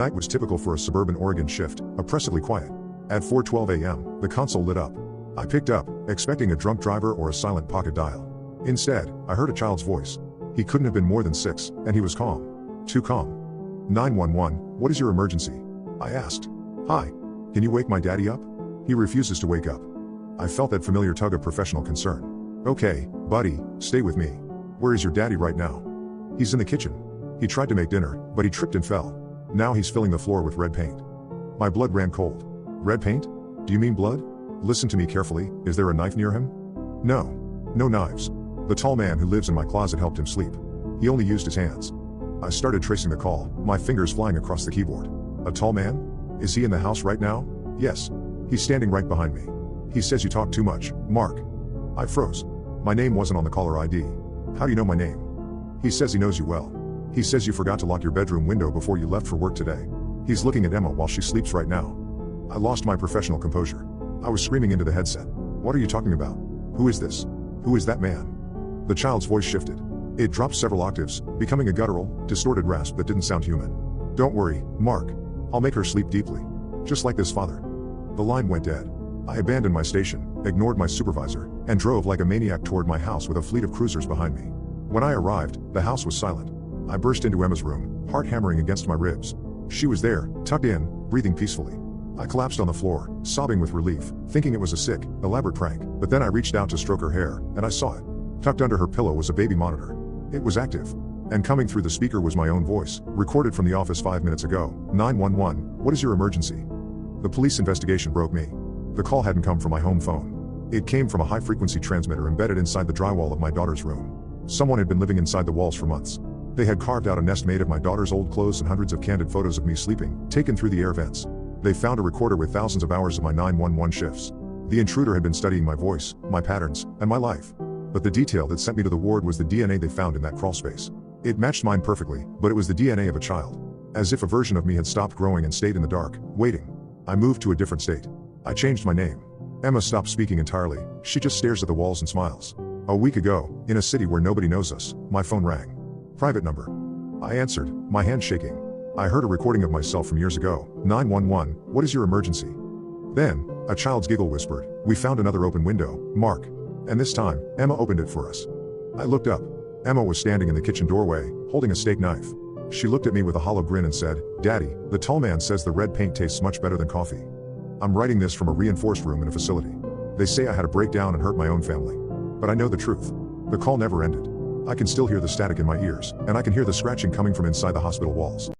Night was typical for a suburban Oregon shift, oppressively quiet. At 4:12 a.m., the console lit up. I picked up, expecting a drunk driver or a silent pocket dial. Instead, I heard a child's voice. He couldn't have been more than 6, and he was calm. Too calm. 911, what is your emergency? I asked. Hi. Can you wake my daddy up? He refuses to wake up. I felt that familiar tug of professional concern. Okay, buddy, stay with me. Where is your daddy right now? He's in the kitchen. He tried to make dinner, but he tripped and fell. Now he's filling the floor with red paint. My blood ran cold. Red paint? Do you mean blood? Listen to me carefully, is there a knife near him? No. No knives. The tall man who lives in my closet helped him sleep. He only used his hands. I started tracing the call, my fingers flying across the keyboard. A tall man? Is he in the house right now? Yes. He's standing right behind me. He says you talk too much, Mark. I froze. My name wasn't on the caller ID. How do you know my name? He says he knows you well. He says you forgot to lock your bedroom window before you left for work today. He's looking at Emma while she sleeps right now. I lost my professional composure. I was screaming into the headset. What are you talking about? Who is this? Who is that man? The child's voice shifted. It dropped several octaves, becoming a guttural, distorted rasp that didn't sound human. Don't worry, Mark. I'll make her sleep deeply. Just like this father. The line went dead. I abandoned my station, ignored my supervisor, and drove like a maniac toward my house with a fleet of cruisers behind me. When I arrived, the house was silent. I burst into Emma's room, heart hammering against my ribs. She was there, tucked in, breathing peacefully. I collapsed on the floor, sobbing with relief, thinking it was a sick, elaborate prank, but then I reached out to stroke her hair, and I saw it. Tucked under her pillow was a baby monitor. It was active. And coming through the speaker was my own voice, recorded from the office 5 minutes ago. 911, what is your emergency? The police investigation broke me. The call hadn't come from my home phone. It came from a high-frequency transmitter embedded inside the drywall of my daughter's room. Someone had been living inside the walls for months. They had carved out a nest made of my daughter's old clothes and hundreds of candid photos of me sleeping, taken through the air vents. They found a recorder with thousands of hours of my 911 shifts. The intruder had been studying my voice, my patterns, and my life. But the detail that sent me to the ward was the DNA they found in that crawlspace. It matched mine perfectly, but it was the DNA of a child. As if a version of me had stopped growing and stayed in the dark, waiting. I moved to a different state. I changed my name. Emma stopped speaking entirely, she just stares at the walls and smiles. A week ago, in a city where nobody knows us, my phone rang. Private number. I answered, my hand shaking. I heard a recording of myself from years ago. 911, what is your emergency? Then, a child's giggle whispered, we found another open window, Mark. And this time, Emma opened it for us. I looked up. Emma was standing in the kitchen doorway, holding a steak knife. She looked at me with a hollow grin and said, Daddy, the tall man says the red paint tastes much better than coffee. I'm writing this from a reinforced room in a facility. They say I had a breakdown and hurt my own family. But I know the truth. The call never ended. I can still hear the static in my ears, and I can hear the scratching coming from inside the hospital walls.